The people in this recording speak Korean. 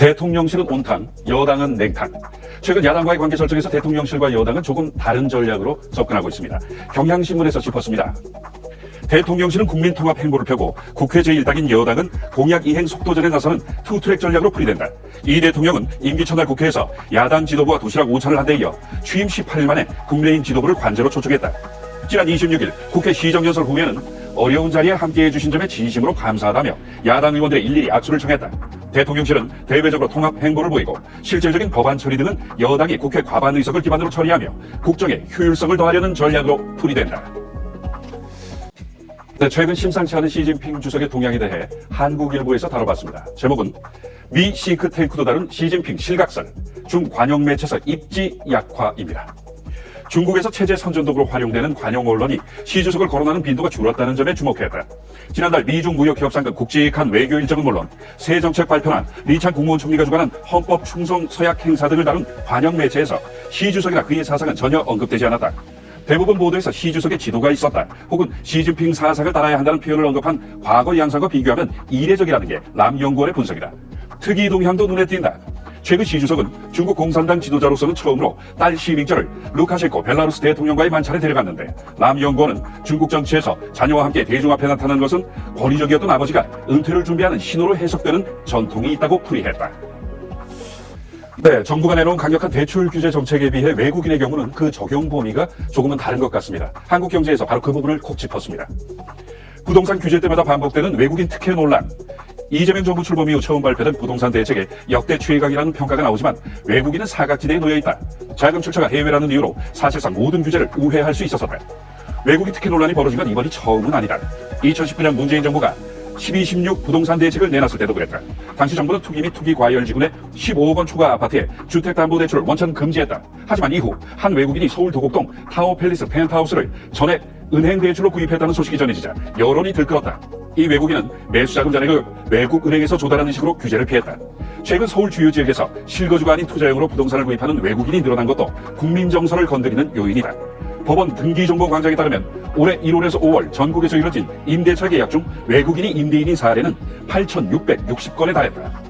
대통령실은 온탕, 여당은 냉탕. 최근 야당과의 관계 설정에서 대통령실과 여당은 조금 다른 전략으로 접근하고 있습니다. 경향신문에서 짚었습니다. 대통령실은 국민통합 행보를 펴고 국회 제1당인 여당은 공약 이행 속도전에 나서는 투트랙 전략으로 풀이된다. 이 대통령은 임기 첫날 국회에서 야당 지도부와 도시락 5찬을 한 데 이어 취임 18일 만에 국민의힘 지도부를 관제로 초청했다. 지난 26일 국회 시정연설 후에는 어려운 자리에 함께해 주신 점에 진심으로 감사하다며 야당 의원들의 일일이 악수를 청했다. 대통령실은 대외적으로 통합 행보를 보이고 실질적인 법안 처리 등은 여당이 국회 과반 의석을 기반으로 처리하며 국정의 효율성을 더하려는 전략으로 풀이된다. 최근 심상치 않은 시진핑 주석의 동향에 대해 한국일보에서 다뤄봤습니다. 제목은 미 싱크탱크도 다룬 시진핑 실각설, 중관영 매체에서 입지 약화입니다. 중국에서 체제 선전도구로 활용되는 관영 언론이 시 주석을 거론하는 빈도가 줄었다는 점에 주목했다. 지난달 미중 무역 협상 등 굵직한 외교 일정은 물론 새 정책 발표나 리창 국무원 총리가 주관한 헌법 충성 서약 행사 등을 다룬 관영 매체에서 시 주석이나 그의 사상은 전혀 언급되지 않았다. 대부분 보도에서 시 주석의 지도가 있었다, 혹은 시진핑 사상을 따라야 한다는 표현을 언급한 과거 양상과 비교하면 이례적이라는 게 람연구원의 분석이다. 특이 동향도 눈에 띈다. 최근 시 주석은 중국 공산당 지도자로서는 처음으로 딸 시밍쩌를 루카셴코 벨라루스 대통령과의 만찬에 데려갔는데, 람연구원은 중국 정치에서 자녀와 함께 대중 앞에 나타나는 것은 권위적이었던 아버지가 은퇴를 준비하는 신호로 해석되는 전통이 있다고 풀이했다. 정부가 내놓은 강력한 대출 규제 정책에 비해 외국인의 경우는 그 적용 범위가 조금은 다른 것 같습니다. 한국경제에서 바로 그 부분을 콕 짚었습니다. 부동산 규제 때마다 반복되는 외국인 특혜 논란. 이재명 정부 출범 이후 처음 발표된 부동산 대책에 역대 최강이라는 평가가 나오지만 외국인은 사각지대에 놓여있다. 자금 출처가 해외라는 이유로 사실상 모든 규제를 우회할 수 있었다. 외국인 특혜 논란이 벌어진 건 이번이 처음은 아니다. 2019년 문재인 정부가 12.16 부동산 대책을 내놨을 때도 그랬다. 당시 정부는 투기 및 투기 과열 지분의 15억 원 초과 아파트에 주택담보대출을 원천 금지했다. 하지만 이후 한 외국인이 서울 도곡동 타워팰리스 펜트하우스를 전액 은행 대출로 구입했다는 소식이 전해지자 여론이 들끓었다. 이 외국인은 매수자금 잔액을 외국 은행에서 조달하는 식으로 규제를 피했다. 최근 서울 주요 지역에서 실거주가 아닌 투자용으로 부동산을 구입하는 외국인이 늘어난 것도 국민 정서를 건드리는 요인이다. 법원 등기정보광장에 따르면 올해 1월에서 5월 전국에서 이뤄진 임대차 계약 중 외국인이 임대인인 사례는 8,660건에 달했다.